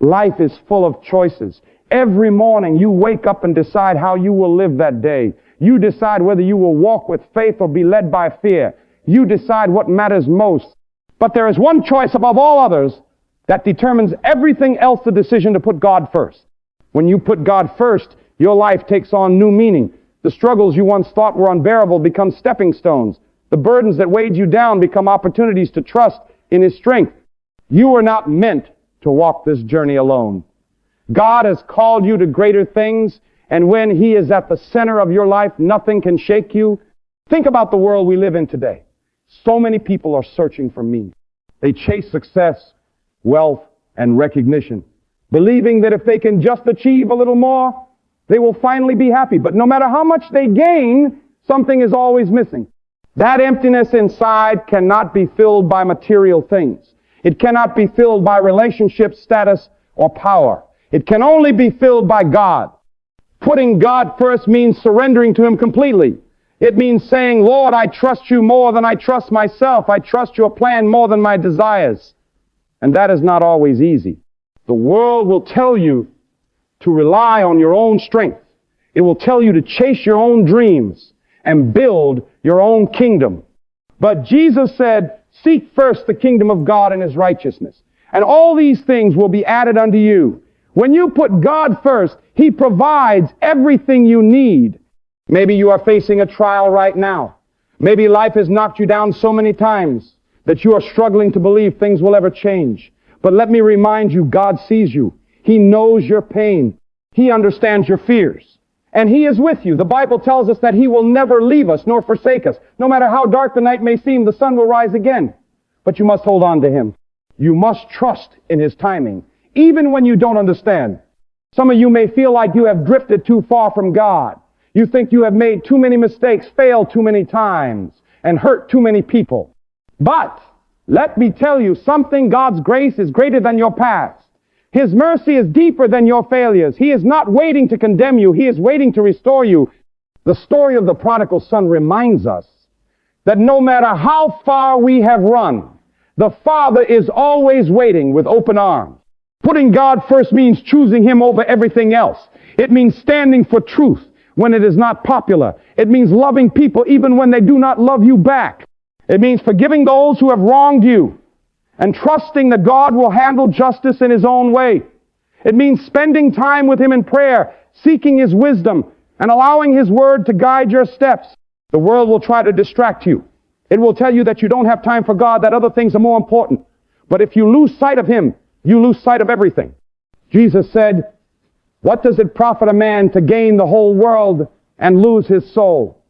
Life is full of choices. Every morning you wake up and decide how you will live that day. You decide whether you will walk with faith or be led by fear. You decide what matters most. But there is one choice above all others that determines everything else, the decision to put God first. When you put God first, your life takes on new meaning. The struggles you once thought were unbearable become stepping stones. The burdens that weighed you down become opportunities to trust in His strength. You are not meant to walk this journey alone. God has called you to greater things, and when He is at the center of your life, nothing can shake you. Think about the world we live in today. So many people are searching for meaning. They chase success, wealth, and recognition, believing that if they can just achieve a little more, they will finally be happy. But no matter how much they gain, something is always missing. That emptiness inside cannot be filled by material things. It cannot be filled by relationship, status, or power. It can only be filled by God. Putting God first means surrendering to Him completely. It means saying, Lord, I trust You more than I trust myself. I trust Your plan more than my desires. And that is not always easy. The world will tell you to rely on your own strength. It will tell you to chase your own dreams and build your own kingdom. But Jesus said, seek first the kingdom of God and His righteousness, and all these things will be added unto you. When you put God first, He provides everything you need. Maybe you are facing a trial right now. Maybe life has knocked you down so many times that you are struggling to believe things will ever change. But let me remind you, God sees you. He knows your pain. He understands your fears. And He is with you. The Bible tells us that He will never leave us nor forsake us. No matter how dark the night may seem, the sun will rise again. But you must hold on to Him. You must trust in His timing, even when you don't understand. Some of you may feel like you have drifted too far from God. You think you have made too many mistakes, failed too many times, and hurt too many people. But let me tell you something. God's grace is greater than your past. His mercy is deeper than your failures. He is not waiting to condemn you. He is waiting to restore you. The story of the prodigal son reminds us that no matter how far we have run, the Father is always waiting with open arms. Putting God first means choosing Him over everything else. It means standing for truth when it is not popular. It means loving people even when they do not love you back. It means forgiving those who have wronged you and trusting that God will handle justice in His own way. It means spending time with Him in prayer, seeking His wisdom, and allowing His Word to guide your steps. The world will try to distract you. It will tell you that you don't have time for God, that other things are more important. But if you lose sight of Him, you lose sight of everything. Jesus said, what does it profit a man to gain the whole world and lose his soul?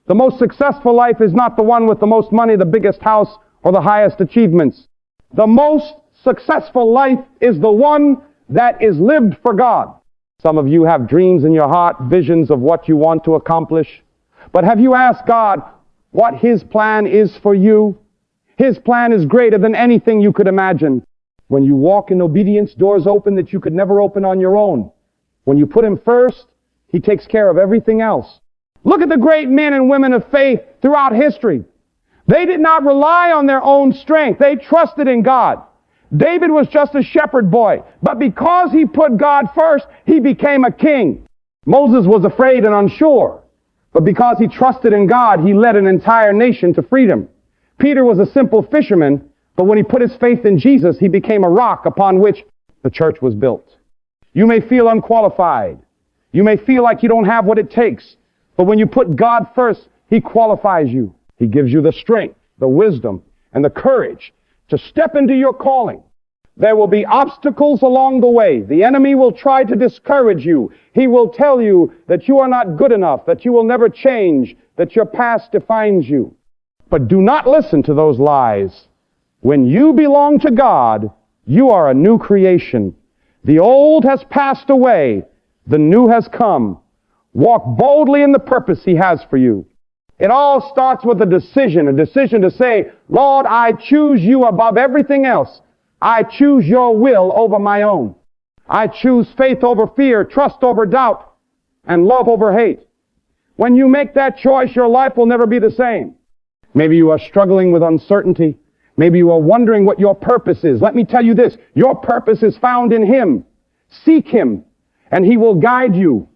The most successful life is not the one with the most money, the biggest house, or the highest achievements. The most successful life is the one that is lived for God. Some of you have dreams in your heart, visions of what you want to accomplish. But have you asked God what His plan is for you? His plan is greater than anything you could imagine. When you walk in obedience, doors open that you could never open on your own. When you put Him first, He takes care of everything else. Look at the great men and women of faith throughout history. They did not rely on their own strength. They trusted in God. David was just a shepherd boy, but because he put God first, he became a king. Moses was afraid and unsure, but because he trusted in God, he led an entire nation to freedom. Peter was a simple fisherman, but when he put his faith in Jesus, he became a rock upon which the church was built. You may feel unqualified. You may feel like you don't have what it takes, but when you put God first, He qualifies you. He gives you the strength, the wisdom, and the courage to step into your calling. There will be obstacles along the way. The enemy will try to discourage you. He will tell you that you are not good enough, that you will never change, that your past defines you. But do not listen to those lies. When you belong to God, you are a new creation. The old has passed away. The new has come. Walk boldly in the purpose He has for you. It all starts with a decision to say, Lord, I choose You above everything else. I choose Your will over my own. I choose faith over fear, trust over doubt, and love over hate. When you make that choice, your life will never be the same. Maybe you are struggling with uncertainty. Maybe you are wondering what your purpose is. Let me tell you this. Your purpose is found in Him. Seek Him, and He will guide you.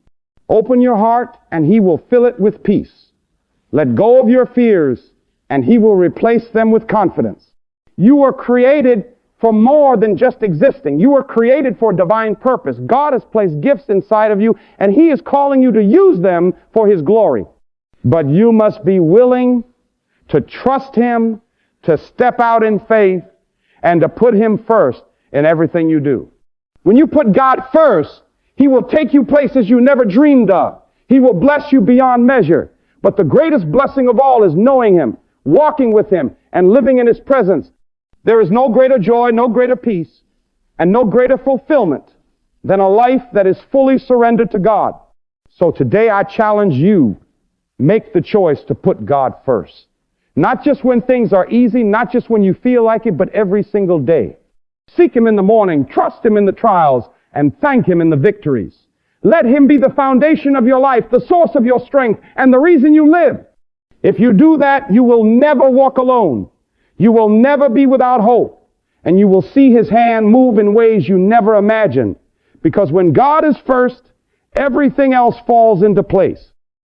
Open your heart, and He will fill it with peace. Let go of your fears, and He will replace them with confidence. You were created for more than just existing. You were created for divine purpose. God has placed gifts inside of you, and He is calling you to use them for His glory. But you must be willing to trust Him, to step out in faith, and to put Him first in everything you do. When you put God first, He will take you places you never dreamed of. He will bless you beyond measure. But the greatest blessing of all is knowing Him, walking with Him, and living in His presence. There is no greater joy, no greater peace, and no greater fulfillment than a life that is fully surrendered to God. So today I challenge you, make the choice to put God first. Not just when things are easy, not just when you feel like it, but every single day. Seek Him in the morning, trust Him in the trials, and thank Him in the victories. Let Him be the foundation of your life, the source of your strength, and the reason you live. If you do that, you will never walk alone. You will never be without hope. And you will see His hand move in ways you never imagined. Because when God is first, everything else falls into place.